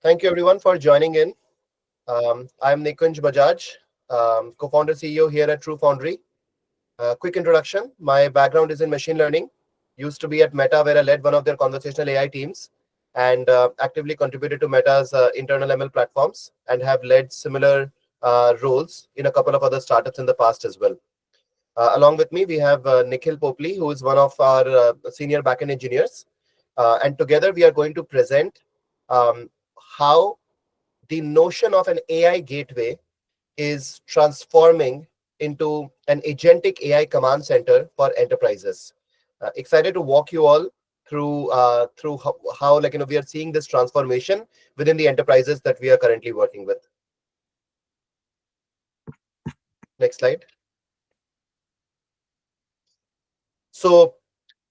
Thank you everyone for joining in. I'm Nikunj Bajaj, co-founder CEO here at TrueFoundry. Quick introduction. My background is in machine learning. Used to be at Meta, where I led one of their conversational AI teams and actively contributed to Meta's internal ML platforms and have led similar roles in a couple of other startups in the past as well. Along with me, we have Nikhil Popley, who is one of our senior backend engineers. And together we are going to present how the notion of an AI gateway is transforming into an agentic AI command center for enterprises. Excited to walk you all through how we are seeing this transformation within the enterprises that we are currently working with. Next slide. So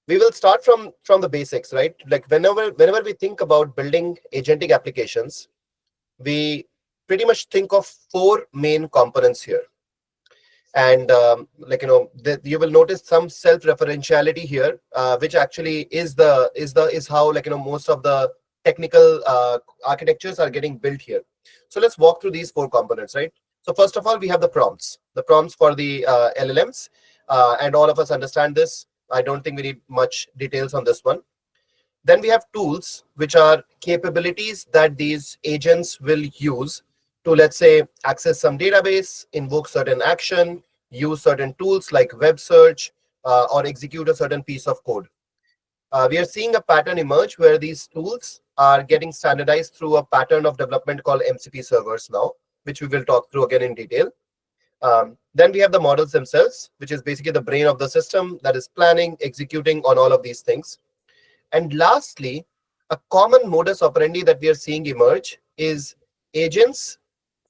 we will start from the basics, right? Like whenever we think about building agentic applications, we pretty much think of four main components here. And you will notice some self-referentiality here, which actually is how most of the technical architectures are getting built here. So let's walk through these four components, right? So first of all, we have the prompts for the LLMs, and all of us understand this. I don't think we need much details on this one. Then we have tools, which are capabilities that these agents will use to, let's say, access some database, invoke certain action, use certain tools like web search, or execute a certain piece of code. We are seeing a pattern emerge where these tools are getting standardized through a pattern of development called MCP servers now, which we will talk through again in detail. Then we have the models themselves, which is basically the brain of the system that is planning, executing on all of these things. And lastly, a common modus operandi that we are seeing emerge is agents.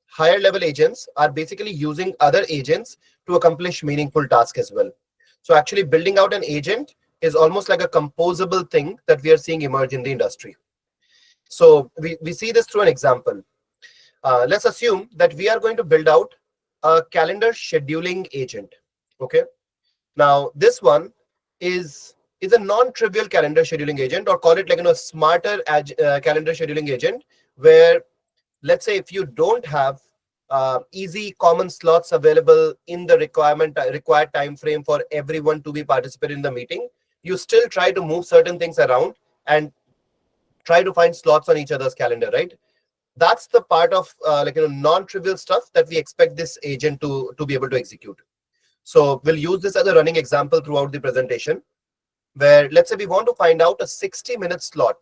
Higher level agents are basically using other agents to accomplish meaningful tasks as well. So actually building out an agent is almost like a composable thing that we are seeing emerge in the industry. So we see this through an example. Let's assume that we are going to build out a calendar scheduling agent. Okay. Now this one is a non-trivial calendar scheduling agent, or call it like a smarter calendar scheduling agent, where let's say if you don't have easy common slots available in the required time frame for everyone to be participating in the meeting, you still try to move certain things around and try to find slots on each other's calendar, right? That's the part of non-trivial stuff that we expect this agent to be able to execute. So we'll use this as a running example throughout the presentation, where let's say we want to find out a 60-minute slot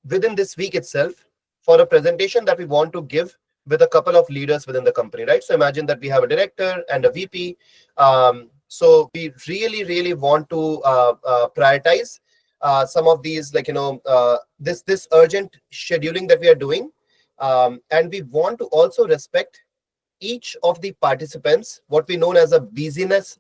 within this week itself for a presentation that we want to give with a couple of leaders within the company, right? So imagine that we have a director and a VP. So we really want to prioritize some of these, this urgent scheduling that we are doing, and we want to also respect each of the participants, what we know as a busyness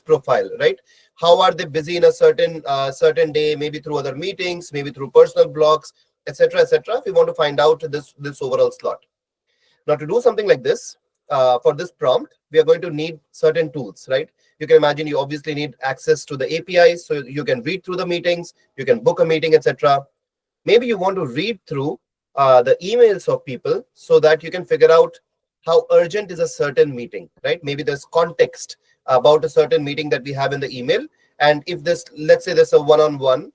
profile, right? How are they busy in a certain day, maybe through other meetings, maybe through personal blogs, etc., etc. We want to find out this overall slot. Now, to do something like this, for this prompt, we are going to need certain tools, right? You can imagine you obviously need access to the APIs, so you can read through the meetings, you can book a meeting, etc. Maybe you want to read through the emails of people so that you can figure out how urgent is a certain meeting, right? Maybe there's context about a certain meeting that we have in the email. And if this, let's say there's a one-on-one,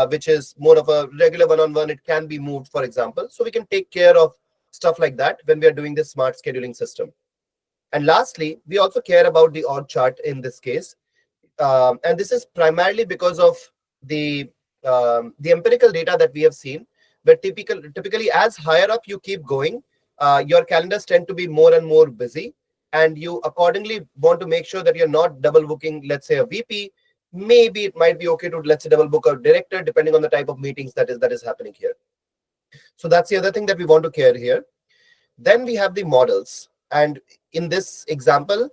which is more of a regular one-on-one, it can be moved, for example. So we can take care of stuff like that when we are doing this smart scheduling system. And lastly, we also care about the org chart in this case. And this is primarily because of the empirical data that we have seen, where typically as higher up you keep going, your calendars tend to be more and more busy, and you accordingly want to make sure that you're not double booking, let's say, a VP. Maybe it might be okay to, let's say, double book a director, depending on the type of meetings that is happening here. So that's the other thing that we want to care here. Then we have the models. And in this example,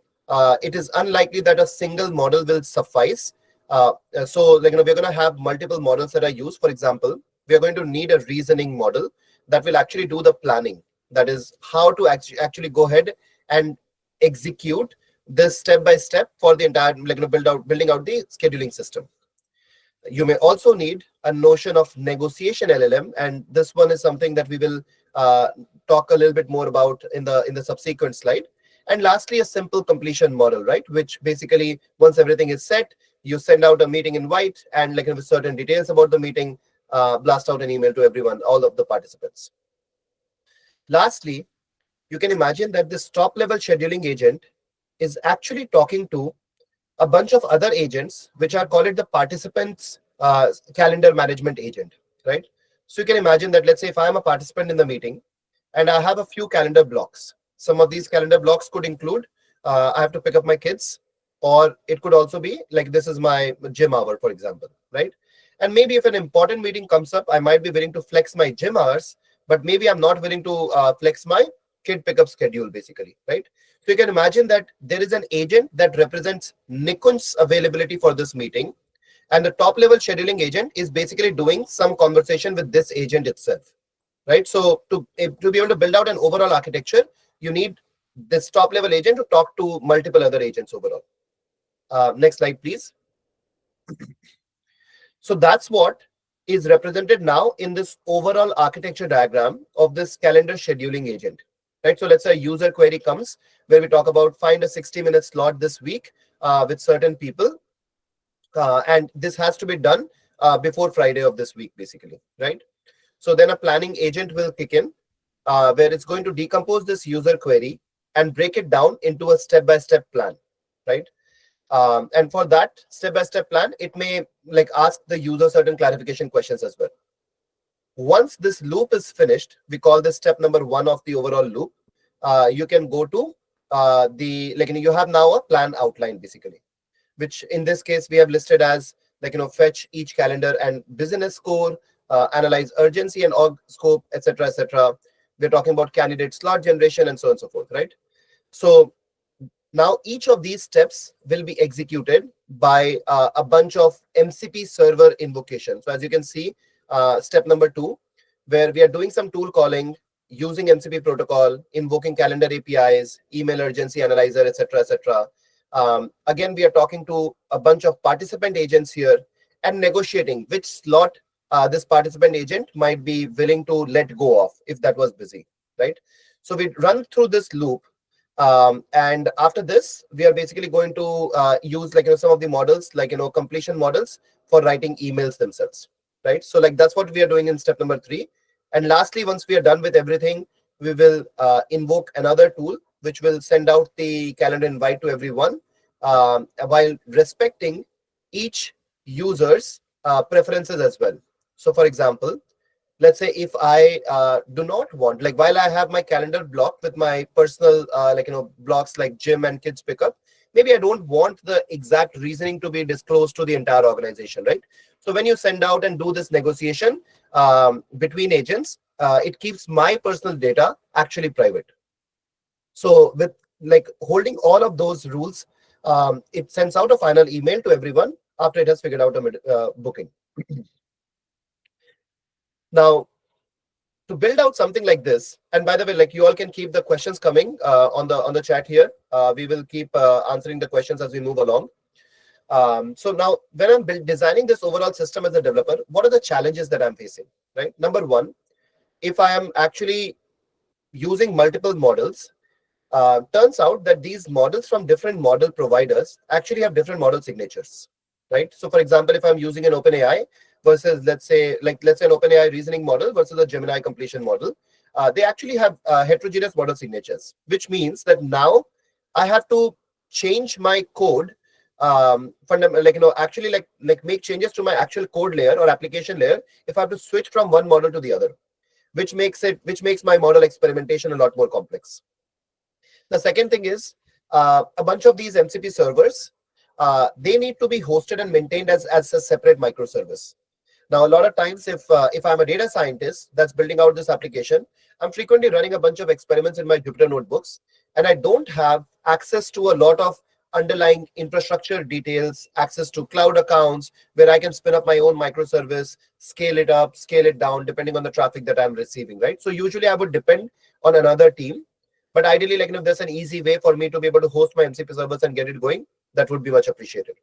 it is unlikely that a single model will suffice. So we're going to have multiple models that are used. For example, we are going to need a reasoning model that will actually do the planning. That is how to actually go ahead and execute this step by step for the entire, building out the scheduling system. You may also need a notion of negotiation LLM, and this one is something that we will talk a little bit more about in the subsequent slide. And lastly, a simple completion model, right? Which basically, once everything is set, you send out a meeting invite and with certain details about the meeting, blast out an email to everyone, all of the participants. Lastly, you can imagine that this top level scheduling agent is actually talking to a bunch of other agents, which are called the participants calendar management agent, right? So you can imagine that, let's say if I'm a participant in the meeting and I have a few calendar blocks. Some of these calendar blocks could include I have to pick up my kids, or it could also be like this is my gym hour, for example, right? And maybe if an important meeting comes up, I might be willing to flex my gym hours, but maybe I'm not willing to flex my kid pickup schedule, basically, right? So you can imagine that there is an agent that represents Nikunj's availability for this meeting, and the top level scheduling agent is basically doing some conversation with this agent itself, right? So to be able to build out an overall architecture, you need this top level agent to talk to multiple other agents overall. Next slide, please. So that's what is represented now in this overall architecture diagram of this calendar scheduling agent, right? So let's say a user query comes where we talk about find a 60-minute slot this week with certain people, and this has to be done before Friday of this week, basically, right? So then a planning agent will kick in, where it's going to decompose this user query and break it down into a step-by-step plan, right? And for that step-by-step plan, it may ask the user certain clarification questions as well. Once this loop is finished, we call this step number 1 of the overall loop. You can go to you have now a plan outline, basically, which in this case we have listed as fetch each calendar and business score, analyze urgency and org scope, etc., etc. We're talking about candidate slot generation and so on and so forth, right? So now each of these steps will be executed by a bunch of MCP server invocations. So as you can see, step number 2, where we are doing some tool calling using MCP protocol, invoking calendar APIs, email urgency analyzer, etc., etc. Again, we are talking to a bunch of participant agents here and negotiating which slot this participant agent might be willing to let go of if that was busy, right? So we run through this loop, and after this, we are basically going to use some of the models, completion models for writing emails themselves, right? So that's what we are doing in step number 3. And lastly, once we are done with everything, we will invoke another tool which will send out the calendar invite to everyone, while respecting each user's preferences as well. So for example, let's say if I do not want, while I have my calendar blocked with my personal blocks like gym and kids pickup, maybe I don't want the exact reasoning to be disclosed to the entire organization, right? So when you send out and do this negotiation between agents, it keeps my personal data actually private. So with holding all of those rules, it sends out a final email to everyone after it has figured out a booking. Now, to build out something like this, and by the way, you all can keep the questions coming on the chat here. We will keep answering the questions as we move along. So now, when I'm designing this overall system as a developer, what are the challenges that I'm facing, right? Number 1, if I am actually using multiple models, turns out that these models from different model providers actually have different model signatures, right? So for example, if I'm using an OpenAI versus let's say an OpenAI reasoning model versus a Gemini completion model, they actually have heterogeneous model signatures, which means that now I have to change my code, actually make changes to my actual code layer or application layer if I have to switch from one model to the other, which makes my model experimentation a lot more complex. The second thing is a bunch of these MCP servers, they need to be hosted and maintained as a separate microservice. Now, a lot of times, if I'm a data scientist that's building out this application, I'm frequently running a bunch of experiments in my Jupyter notebooks, and I don't have access to a lot of underlying infrastructure details, access to cloud accounts, where I can spin up my own microservice, scale it up, scale it down, depending on the traffic that I'm receiving, right? So usually I would depend on another team But ideally, like, if there's an easy way for me to be able to host my MCP servers and get it going, that would be much appreciated.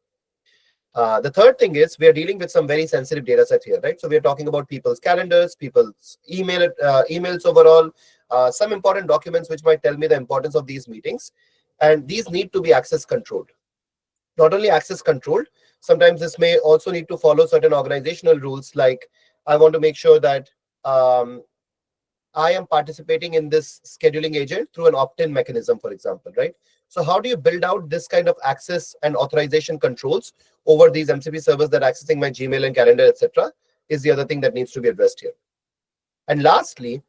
The third thing is we are dealing with some very sensitive data set here, right? So we are talking about people's calendars, people's emails overall, some important documents which might tell me the importance of these meetings. And these need to be access controlled. Not only access controlled, sometimes this may also need to follow certain organizational rules, like I want to make sure that I am participating in this scheduling agent through an opt-in mechanism, for example, right? So how do you build out this kind of access and authorization controls over these MCP servers that are accessing my Gmail and calendar, etc., is the other thing that needs to be addressed here. And lastly,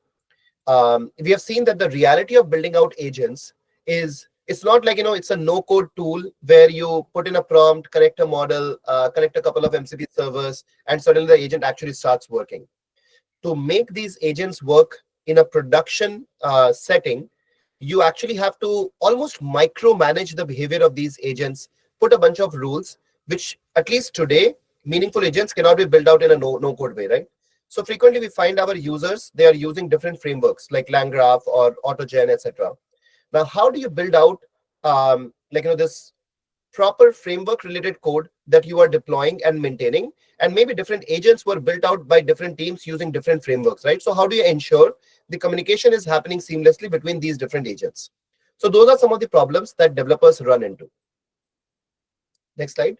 we have seen that the reality of building out agents is, it's not like, it's a no-code tool where you put in a prompt, connect a model, connect a couple of MCP servers, and suddenly the agent actually starts working. To make these agents work in a production setting, you actually have to almost micromanage the behavior of these agents, put a bunch of rules, which at least today, meaningful agents cannot be built out in a no-code way, right? So frequently we find our users, they are using different frameworks like LangGraph or AutoGen, etc. Now, how do you build out this proper framework related code that you are deploying and maintaining, and maybe different agents were built out by different teams using different frameworks, right? So how do you ensure the communication is happening seamlessly between these different agents? So those are some of the problems that developers run into. Next slide.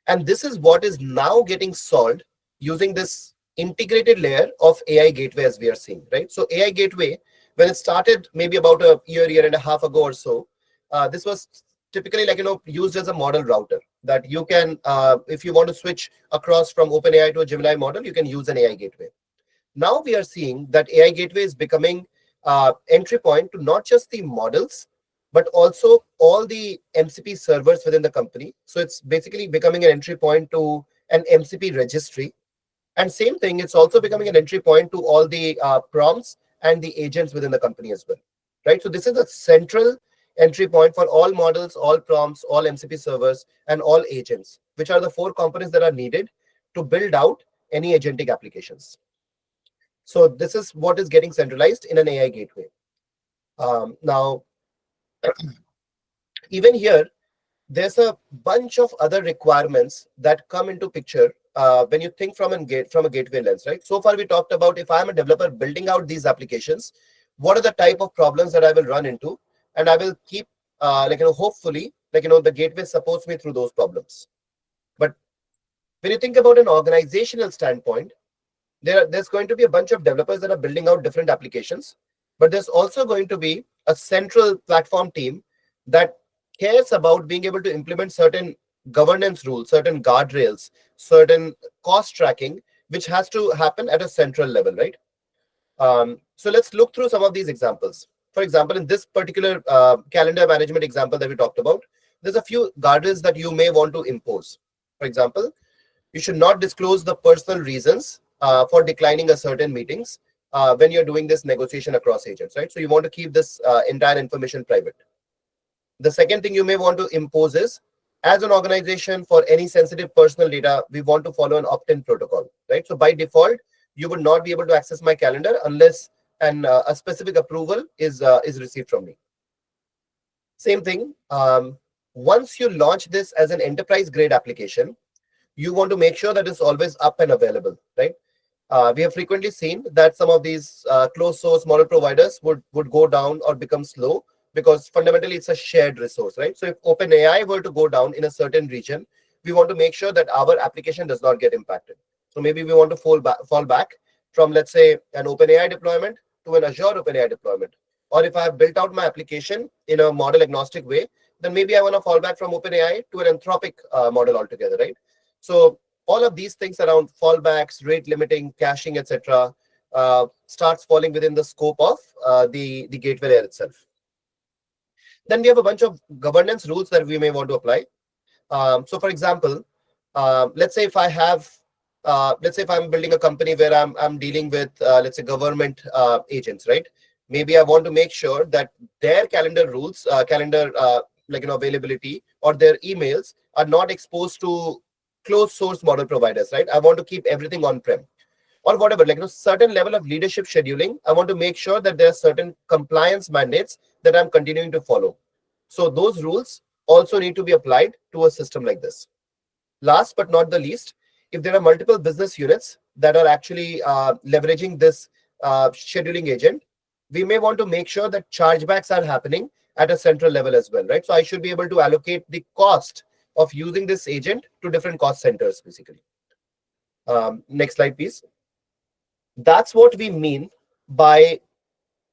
And this is what is now getting solved using this integrated layer of AI gateway, as we are seeing, right? So AI gateway, when it started maybe about a year and a half ago or so, this was typically used as a model router that you can, if you want to switch across from OpenAI to a Gemini model, you can use an AI gateway. Now we are seeing that AI gateway is becoming entry point to not just the models, but also all the MCP servers within the company. So it's basically becoming an entry point to an MCP registry. And same thing, it's also becoming an entry point to all the prompts and the agents within the company as well, right? So this is a central entry point for all models, all prompts, all MCP servers, and all agents, which are the 4 components that are needed to build out any agentic applications. So this is what is getting centralized in an AI gateway. Now, even here, there's a bunch of other requirements that come into picture when you think from a gateway lens, right? So far, we talked about if I'm a developer building out these applications, what are the type of problems that I will run into, and I will keep hopefully the gateway supports me through those problems. But when you think about an organizational standpoint, there's going to be a bunch of developers that are building out different applications, but there's also going to be a central platform team that cares about being able to implement certain governance rules, certain guardrails, certain cost tracking, which has to happen at a central level, right? So let's look through some of these examples. For example, in this particular calendar management example that we talked about, there's a few guardrails that you may want to impose. For example, you should not disclose the personal reasons for declining a certain meetings when you're doing this negotiation across agents, right? So you want to keep this entire information private. The second thing you may want to impose is, as an organization, for any sensitive personal data, we want to follow an opt-in protocol, right? So by default, you would not be able to access my calendar unless a specific approval is received from me. Same thing. Once you launch this as an enterprise grade application, you want to make sure that it's always up and available, right? We have frequently seen that some of these closed source model providers would go down or become slow because fundamentally it's a shared resource, right? So if OpenAI were to go down in a certain region, we want to make sure that our application does not get impacted. So maybe we want to fall back from, let's say, an OpenAI deployment to an Azure OpenAI deployment. Or if I have built out my application in a model agnostic way, then maybe I want to fall back from OpenAI to an Anthropic model altogether, right? So all of these things around fallbacks, rate limiting, caching, etc., starts falling within the scope of the gateway layer itself. Then we have a bunch of governance rules that we may want to apply. So for example, let's say if I have, let's say if I'm building a company where I'm dealing with, let's say, government agents, right? Maybe I want to make sure that their calendar rules, availability, or their emails are not exposed to closed source model providers, right? I want to keep everything on-prem. or whatever, certain level of leadership scheduling. I want to make sure that there are certain compliance mandates that I'm continuing to follow. So those rules also need to be applied to a system like this. Last but not the least, if there are multiple business units that are actually leveraging this scheduling agent, we may want to make sure that chargebacks are happening at a central level as well, right? So I should be able to allocate the cost of using this agent to different cost centers, basically. Next slide, please. That's what we mean by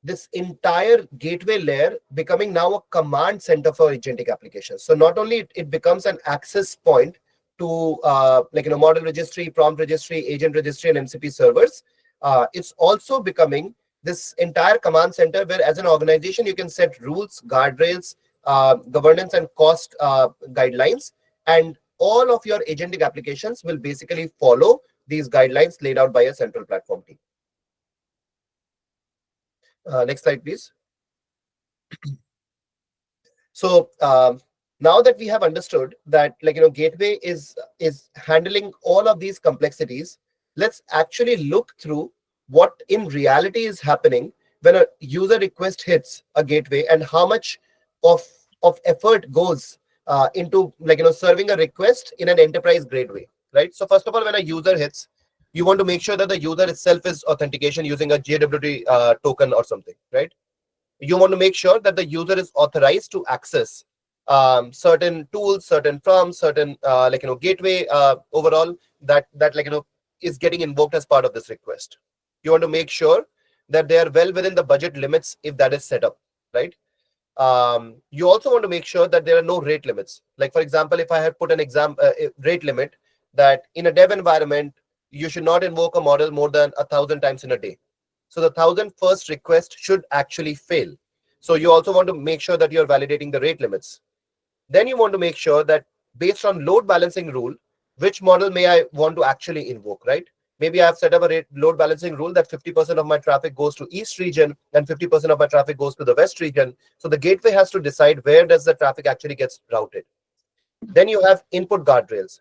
this entire gateway layer becoming now a command center for agentic applications. So not only it becomes an access point to model registry, prompt registry, agent registry, and MCP servers, it's also becoming this entire command center where, as an organization, you can set rules, guardrails, governance, and cost guidelines, and all of your agentic applications will basically follow these guidelines laid out by a central platform team. Next slide, please. So now that we have understood that gateway is handling all of these complexities, let's actually look through what in reality is happening when a user request hits a gateway, and how much of effort goes into serving a request in an enterprise grade way, right? So first of all, when a user hits, you want to make sure that the user itself is authentication using a JWT token or something, right? You want to make sure that the user is authorized to access certain tools, certain prompts, certain gateway overall that is getting invoked as part of this request. You want to make sure that they are well within the budget limits if that is set up, right? You also want to make sure that there are no rate limits. Like, for example, if I had put an rate limit that in a dev environment, you should not invoke a model more than 1,000 times in a day. So the 1,000 first request should actually fail. So you also want to make sure that you're validating the rate limits. Then you want to make sure that based on load balancing rule, which model may I want to actually invoke, right? Maybe I've set up a load balancing rule that 50% of my traffic goes to East region and 50% of my traffic goes to the West region. So the gateway has to decide where does the traffic actually gets routed. Then you have input guardrails.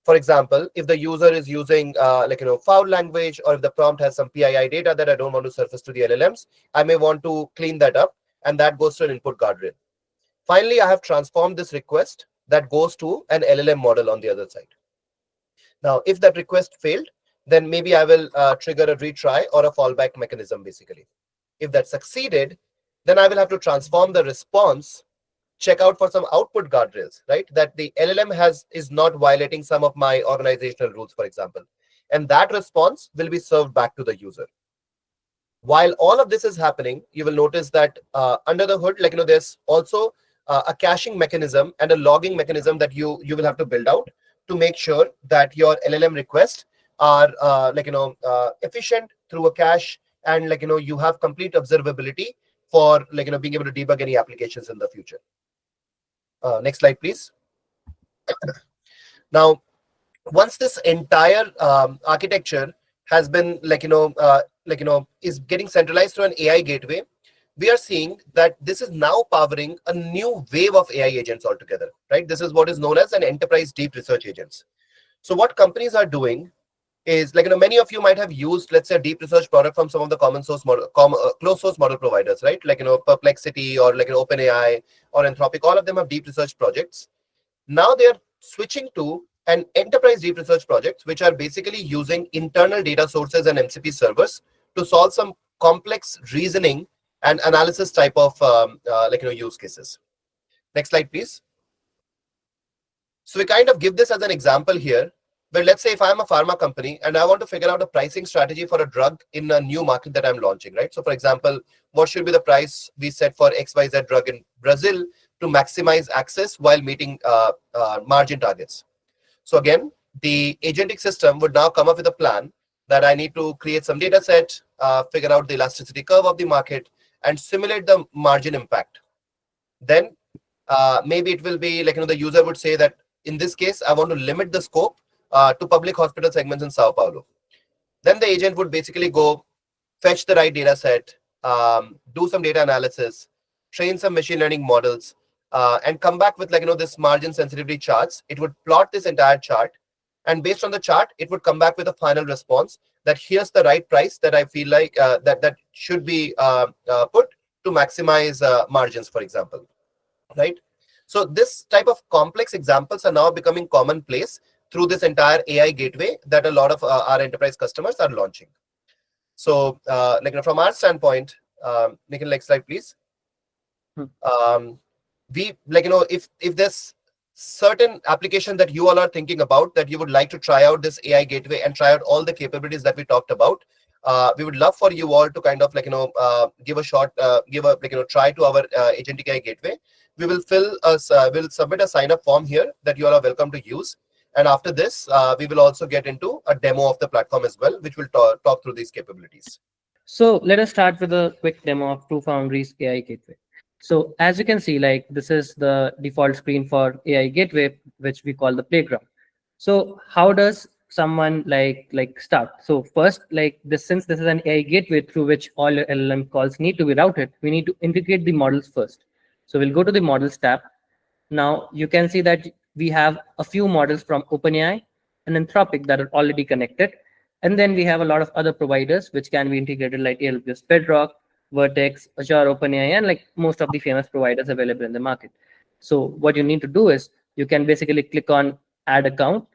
For example, if the user is using foul language, or if the prompt has some PII data that I don't want to surface to the LLMs, I may want to clean that up, and that goes to an input guardrail. Finally, I have transformed this request that goes to an LLM model on the other side. Now, if that request failed, then maybe I will trigger a retry or a fallback mechanism, basically. If that succeeded, then I will have to transform the response, check out for some output guardrails, right? That the LLM is not violating some of my organizational rules, for example. And that response will be served back to the user. While all of this is happening, you will notice that under the hood, there's also a caching mechanism and a logging mechanism that you will have to build out to make sure that your LLM requests are efficient through a cache, and you have complete observability for being able to debug any applications in the future. Next slide, please. Now, once this entire architecture has been is getting centralized through an AI gateway, we are seeing that this is now powering a new wave of AI agents altogether, right? This is what is known as an enterprise deep research agents. So what companies are doing is many of you might have used, let's say, a deep research product from some of the common source model, closed source model providers, right? Perplexity or OpenAI or Anthropic. All of them have deep research projects. Now they are switching to an enterprise deep research projects, which are basically using internal data sources and MCP servers to solve some complex reasoning and analysis type of use cases. Next slide, please. So we kind of give this as an example here, where let's say if I'm a pharma company and I want to figure out a pricing strategy for a drug in a new market that I'm launching, right? So for example, what should be the price we set for XYZ drug in Brazil to maximize access while meeting margin targets? So again, the agentic system would now come up with a plan that I need to create some data set, figure out the elasticity curve of the market, and simulate the margin impact. Then maybe it will be the user would say that in this case, I want to limit the scope to public hospital segments in Sao Paulo. Then the agent would basically go fetch the right data set, do some data analysis, train some machine learning models, and come back with this margin sensitivity charts. It would plot this entire chart, and based on the chart, it would come back with a final response that here's the right price that I feel like that should be put to maximize margins, for example, right? So this type of complex examples are now becoming commonplace through this entire AI gateway that a lot of our enterprise customers are launching. So, from our standpoint, Nikhil, next slide, please. Um, we if there's certain application that you all are thinking about that you would like to try out this AI gateway and try out all the capabilities that we talked about, we would love for you all to kind of give a shot, give a try to our Agentic AI gateway. We will we'll submit a sign up form here that you all are welcome to use. And after this, we will also get into a demo of the platform as well, which will talk through these capabilities. So let us start with a quick demo of TrueFoundry's AI Gateway. So as you can see, like this is the default screen for AI Gateway, which we call the playground. So how does someone start? So first, like this, since this is an AI gateway through which all your LLM calls need to be routed, we need to integrate the models first. So we'll go to the models tab. Now you can see that we have a few models from OpenAI and Anthropic that are already connected. And then we have a lot of other providers which can be integrated like AWS Bedrock, Vertex, Azure OpenAI, and like most of the famous providers available in the market. So what you need to do is you can basically click on add account.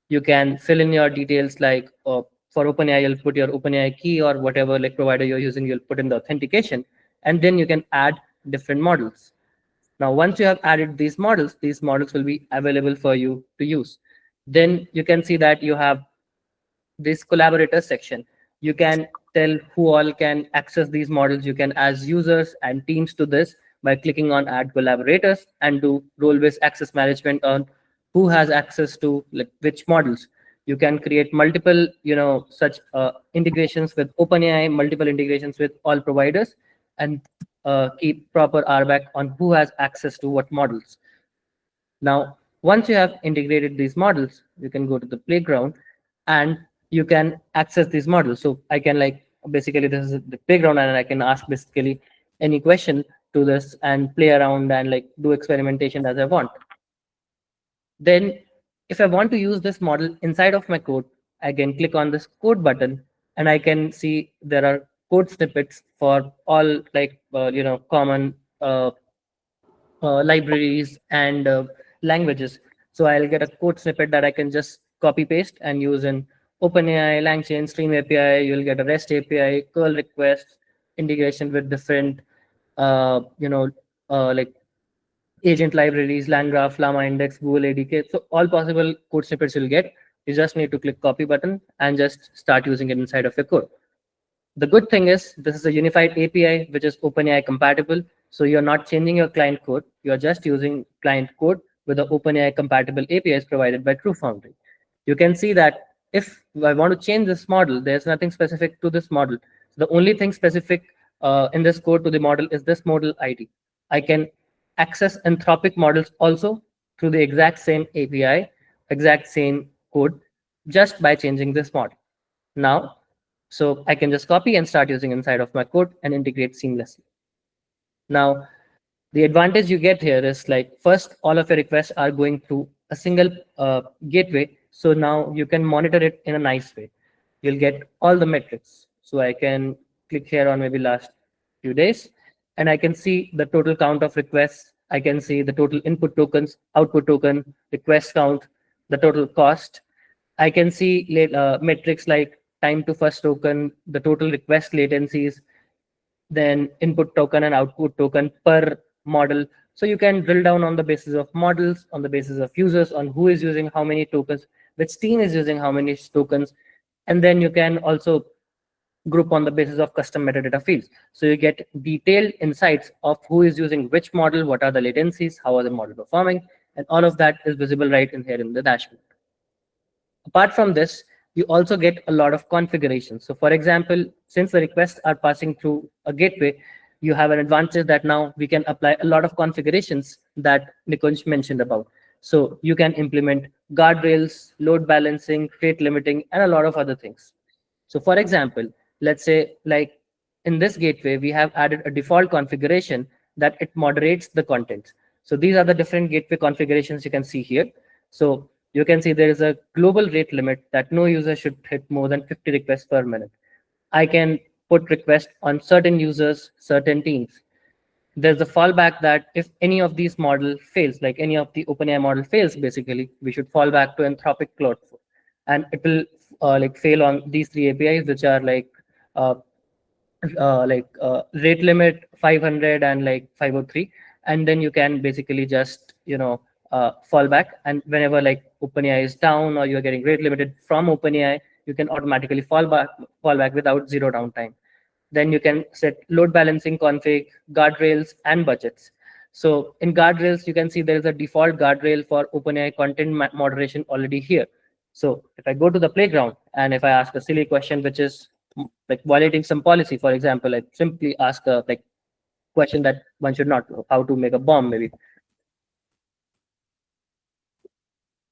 You can fill in your details like for OpenAI, you'll put your OpenAI key or whatever like provider you're using, you'll put in the authentication, and then you can add different models. Now, once you have added these models will be available for you to use. Then you can see that you have this collaborators section. You can tell who all can access these models. You can add users and teams to this by clicking on add collaborators and do role-based access management on who has access to like which models. You can create multiple, such integrations with OpenAI, multiple integrations with all providers, and keep proper RBAC on who has access to what models. Now, once you have integrated these models, you can go to the playground and you can access these models. So I can basically this is the playground and I can ask basically any question to this and play around and like do experimentation as I want. Then if I want to use this model inside of my code, I can click on this code button and I can see there are code snippets for all common libraries and languages. So I'll get a code snippet that I can just copy paste and use in OpenAI, LangChain, Stream API. You'll get a REST API, curl requests, integration with different, like agent libraries, LangGraph, Llama Index, Google ADK. So all possible code snippets you'll get. You just need to click copy button and just start using it inside of your code. The good thing is this is a unified API which is OpenAI compatible. So you're not changing your client code. You're just using client code with the OpenAI compatible APIs provided by TrueFoundry. You can see that if I want to change this model, there's nothing specific to this model. So the only thing specific in this code to the model is this model ID. I can access Anthropic models also through the exact same API, exact same code, just by changing this model. Now, so I can just copy and start using inside of my code and integrate seamlessly. Now, the advantage you get here is like first, all of your requests are going through a single gateway. So now you can monitor it in a nice way. You'll get all the metrics. So I can click here on maybe last few days, and I can see the total count of requests. I can see the total input tokens, output token, request count, the total cost. I can see metrics like time to first token, the total request latencies, then input token and output token per model. So you can drill down on the basis of models, on the basis of users, on who is using how many tokens, which team is using how many tokens. And then you can also group on the basis of custom metadata fields. So you get detailed insights of who is using which model, what are the latencies, how are the model performing, and all of that is visible right in here in the dashboard. Apart from this, you also get a lot of configurations. So for example, since the requests are passing through a gateway, you have an advantage that now we can apply a lot of configurations that Nikunj mentioned about. So you can implement guardrails, load balancing, rate limiting, and a lot of other things. So for example, let's say like in this gateway, we have added a default configuration that it moderates the contents. So these are the different gateway configurations you can see here. So you can see there is a global rate limit that no user should hit more than 50 requests per minute. I can put requests on certain users, certain teams. There's a fallback that if any of these model fails, like any of the OpenAI model fails, basically, we should fall back to Anthropic Claude 4. And it will like fail on these three APIs, which are uh, rate limit 500 and like 503, and then you can basically just fall back, and whenever like OpenAI is down or you're getting rate limited from OpenAI, you can automatically fall back without zero downtime. Then you can set load balancing config, guardrails, and budgets. So in guardrails, you can see there is a default guardrail for OpenAI content moderation already here. So if I go to the playground and if I ask a silly question, which is like violating some policy, for example, I simply ask a like question that one should not know, how to make a bomb, maybe.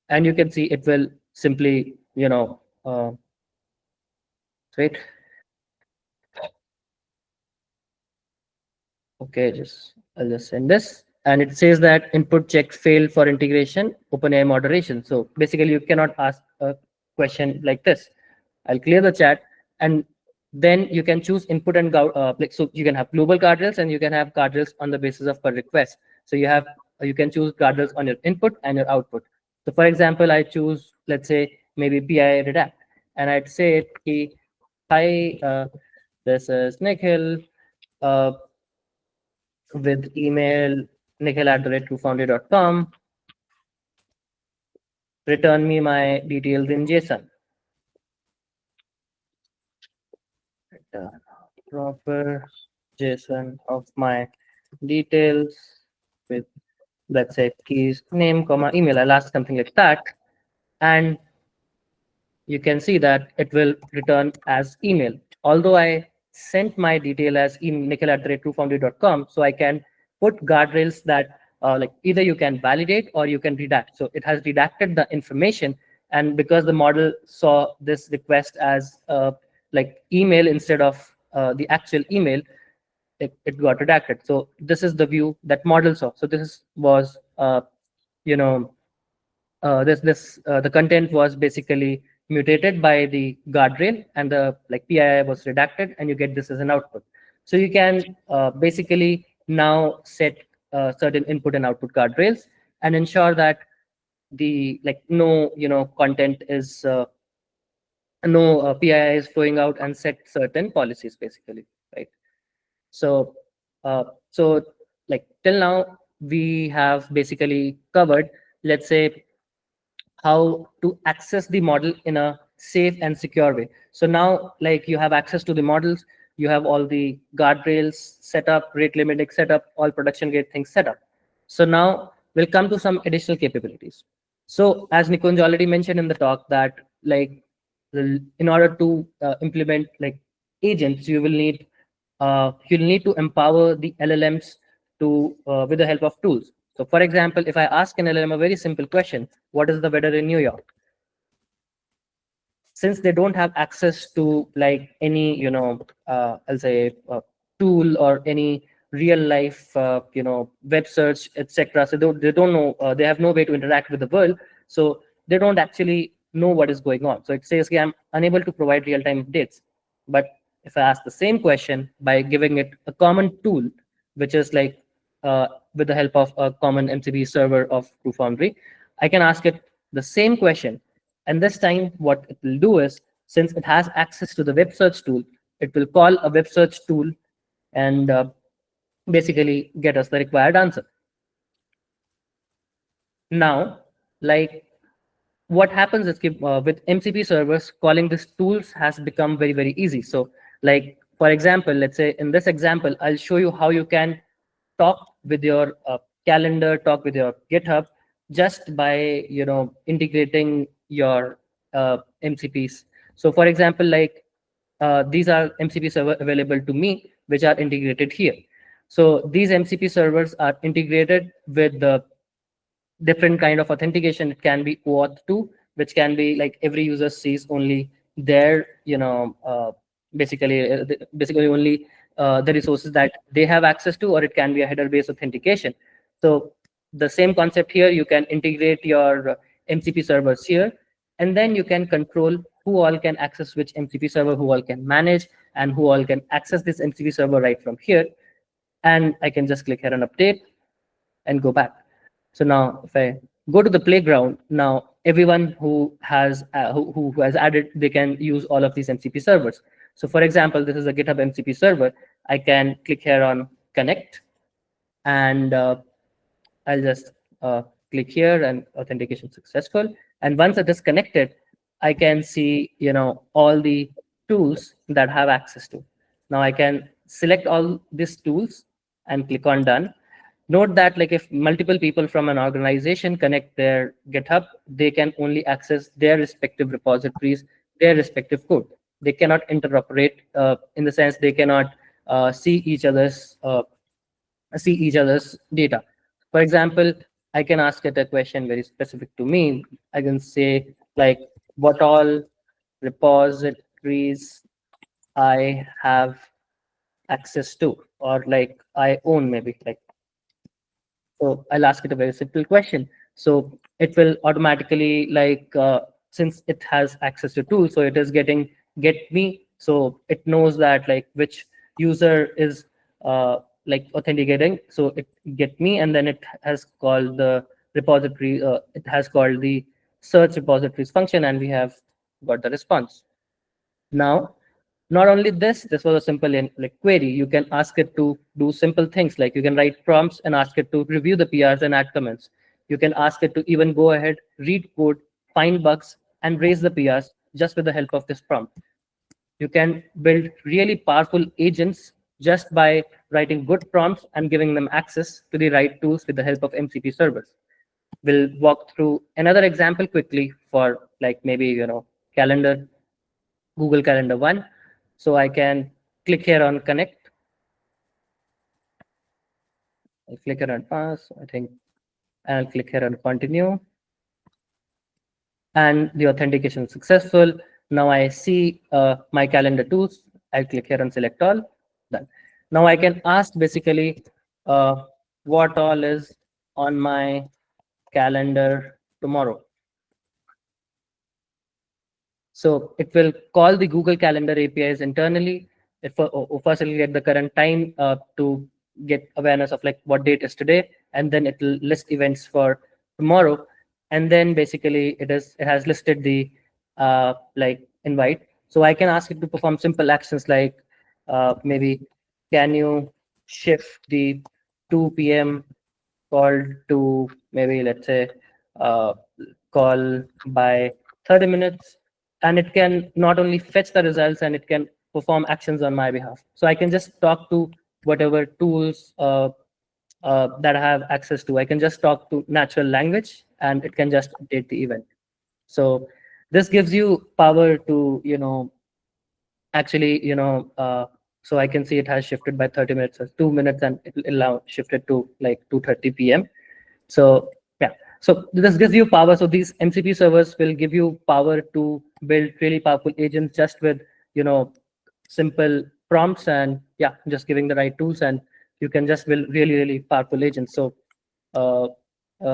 And you can see it will simply, wait. Okay, I'll just send this. And it says that input check failed for integration, OpenAI moderation. So basically you cannot ask a question like this. I'll clear the chat, and then you can choose input and so you can have global guardrails and you can have guardrails on the basis of per request. So you can choose guardrails on your input and your output. So for example, I choose, let's say, maybe PI redact, and I'd say, hi, this is Nikhil. Uh, with email nikhil@truefoundry.com. Return me my details in JSON. Return proper JSON of my details with, let's say, keys, name, comma, email. I'll ask something like that. And you can see that it will return as email. Although I sent my detail as nikhil@truefoundry.com, so I can put guardrails that like either you can validate or you can redact. So it has redacted the information, and because the model saw this request as like email instead of the actual email, it got redacted. So this is the view that model saw. So this was you know the content was basically mutated by the guardrail, and the like PII was redacted, and you get this as an output. So you can basically now set certain input and output guardrails and ensure that the like no content is no PII is flowing out, and set certain policies basically, right? So so like till now we have basically covered, let's say, how to access the model in a safe and secure way. So now, like, you have access to the models, you have all the guardrails set up, rate limiting set up, all production grade things set up. So now we'll come to some additional capabilities. So as Nikunj already mentioned in the talk, that like in order to implement like agents, you'll need to empower the LLMs to with the help of tools. So for example, if I ask an LLM a very simple question, what is the weather in New York? Since they don't have access to like any, I'll say tool or any real life, web search, etc. So they don't know, they have no way to interact with the world. So they don't actually know what is going on. So it says, okay, I'm unable to provide real-time updates. But if I ask the same question by giving it a common tool, which is like with the help of a common MCP server of TrueFoundry, I can ask it the same question. And this time, what it will do is, since it has access to the web search tool, it will call a web search tool and basically get us the required answer. Now, like what happens is with MCP servers, calling these tools has become very, very easy. So like, for example, let's say in this example, I'll show you how you can talk with your calendar, talk with your GitHub, just by integrating your MCPs. So for example, like these are MCP server available to me, which are integrated here. So these MCP servers are integrated with the different kind of authentication. It can be OAuth 2, which can be like every user sees only their, basically only the resources that they have access to, or it can be a header based authentication. So the same concept here, you can integrate your MCP servers here, and then you can control who all can access which MCP server, who all can manage, and who all can access this MCP server right from here. And I can just click here on update and go back. So now if I go to the playground, now everyone who has added, they can use all of these MCP servers. So for example, this is a GitHub MCP server. I can click here on connect, and I'll just click here and authentication successful. And once it is connected, I can see, all the tools that I have access to. Now I can select all these tools and click on done. Note that like if multiple people from an organization connect their GitHub, they can only access their respective repositories, their respective code. They cannot interoperate in the sense they cannot see each other's data. For example, I can ask it a question very specific to me. I can say like what all repositories I have access to, or like I own, maybe like. So I'll ask it a very simple question. So it will automatically since it has access to tools, so it is getting get me. So it knows that like which user is like authenticating. So it get me, and then it has called the repository. It has called the search repositories function, and we have got the response. Now, not only this was a simple like query. You can ask it to do simple things like you can write prompts and ask it to review the PRs and add comments. You can ask it to even go ahead, read code, find bugs, and raise the PRs just with the help of this prompt. You can build really powerful agents just by writing good prompts and giving them access to the right tools with the help of MCP servers. We'll walk through another example quickly for like maybe calendar, Google Calendar one. So I can click here on connect. I'll click here on pass, I think, and I'll click here on continue. And the authentication is successful. Now I see my calendar tools. I'll click here on select all. Done. Now I can ask basically what all is on my calendar tomorrow. So it will call the Google Calendar APIs internally. First, it will get the current time to get awareness of like what date is today, and then it will list events for tomorrow, and then basically it has listed the like invite. So I can ask it to perform simple actions like maybe can you shift the 2 p.m. call to maybe let's say uh, call by 30 minutes, and it can not only fetch the results and it can perform actions on my behalf. So I can just talk to whatever tools that I have access to. I can just talk to natural language and it can just update the event. So this gives you power to actually so I can see it has shifted by 30 minutes or 2 minutes, and it will now shifted to like 2:30 p.m. So yeah, so this gives you power. So these MCP servers will give you power to build really powerful agents just with simple prompts, and yeah, just giving the right tools, and you can just build really powerful agents. So uh,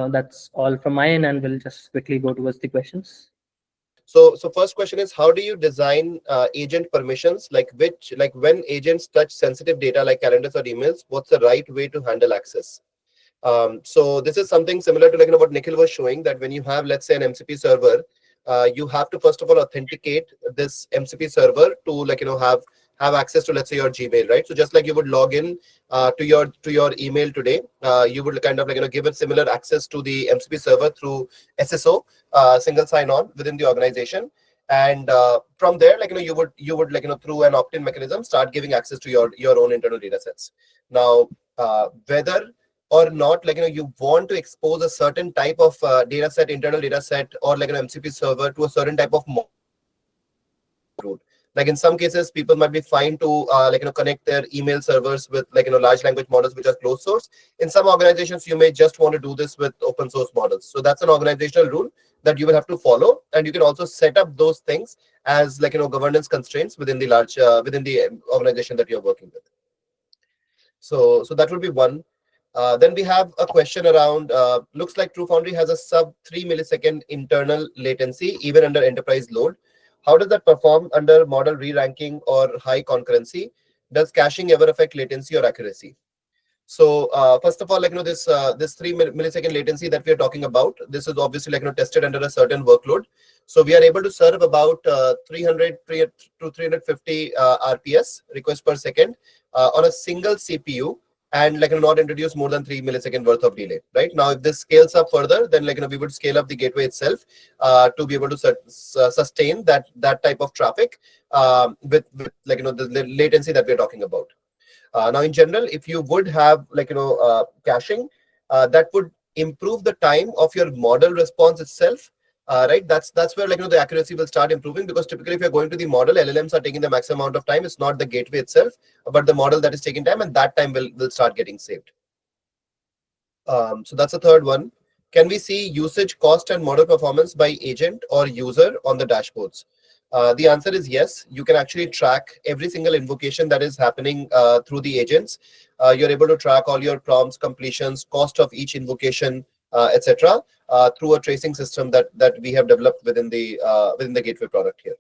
that's all from my end, and we'll just quickly go towards the questions. So first question is, how do you design agent permissions? Like when agents touch sensitive data like calendars or emails, what's the right way to handle access? So this is something similar to what Nikhil was showing, that when you have, let's say, an MCP server, you have to first of all authenticate this MCP server to have access to, let's say, your Gmail, right? So just like you would log in to your email today, you would kind of give it similar access to the MCP server through SSO, single sign-on within the organization. And from there, you would through an opt-in mechanism start giving access to your own internal data sets. Now, whether or not you want to expose a certain type of data set, internal data set, or like an MCP server to a certain type of route. Like in some cases, people might be fine to connect their email servers with large language models which are closed source. In some organizations, you may just want to do this with open source models. So that's an organizational rule that you will have to follow, and you can also set up those things as governance constraints within the large within the organization that you're working with. So that would be one. Then we have a question around, looks like TrueFoundry has a sub 3 millisecond internal latency, even under enterprise load. How does that perform under model re-ranking or high concurrency? Does caching ever affect latency or accuracy? So first of all, this 3 millisecond latency that we are talking about, this is obviously tested under a certain workload. So we are able to serve about 300 to 350 RPS, request per second, on a single CPU, and not introduce more than 3 millisecond worth of delay. Right now, if this scales up further, then we would scale up the gateway itself to be able to sustain that type of traffic with the latency that we're talking about. Now, in general, if you would have caching, that would improve the time of your model response itself. Right, that's where the accuracy will start improving, because typically if you're going to the model, LLMs are taking the maximum amount of time. It's not the gateway itself, but the model that is taking time, and that time will start getting saved. So that's the third one. Can we see usage, cost, and model performance by agent or user on the dashboards? The answer is yes. You can actually track every single invocation that is happening through the agents. You're able to track all your prompts, completions, cost of each invocation, etc., through a tracing system that we have developed within the gateway product here.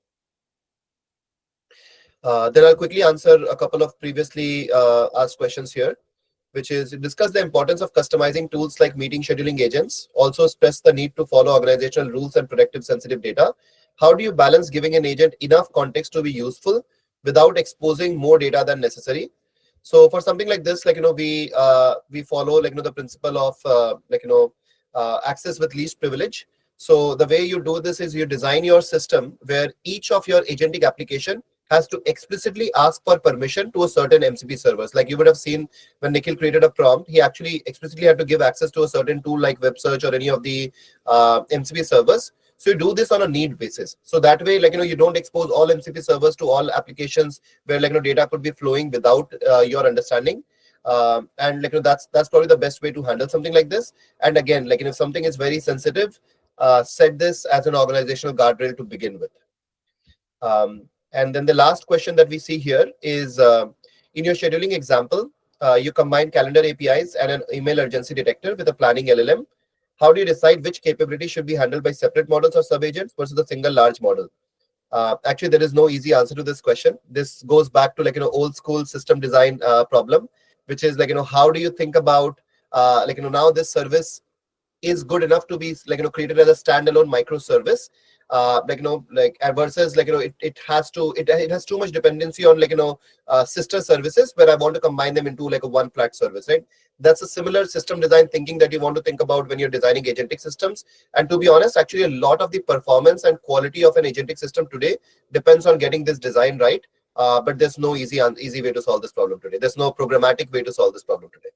Then I'll quickly answer a couple of previously asked questions here, which is discuss the importance of customizing tools like meeting scheduling agents. Also stress the need to follow organizational rules and protective sensitive data. How do you balance giving an agent enough context to be useful without exposing more data than necessary? So for something like this, we follow the principle of access with least privilege. So the way you do this is you design your system where each of your agentic application has to explicitly ask for permission to a certain MCP servers. Like you would have seen when Nikhil created a prompt, he actually explicitly had to give access to a certain tool like web search or any of the MCP servers. So you do this on a need basis. So that way, you don't expose all MCP servers to all applications where data could be flowing without your understanding. And that's probably the best way to handle something like this. And again, if something is very sensitive, set this as an organizational guardrail to begin with. And then the last question that we see here is, in your scheduling example, you combine calendar APIs and an email urgency detector with a planning LLM. How do you decide which capability should be handled by separate models or sub-agents versus a single large model? Actually, there is no easy answer to this question. This goes back to old school system design problem, which is how do you think about now this service is good enough to be created as a standalone microservice, versus it has too much dependency on sister services where I want to combine them into a one flat service, right? That's a similar system design thinking that you want to think about when you're designing agentic systems. And to be honest, actually a lot of the performance and quality of an agentic system today depends on getting this design right. But there's no easy way to solve this problem today. There's no programmatic way to solve this problem today.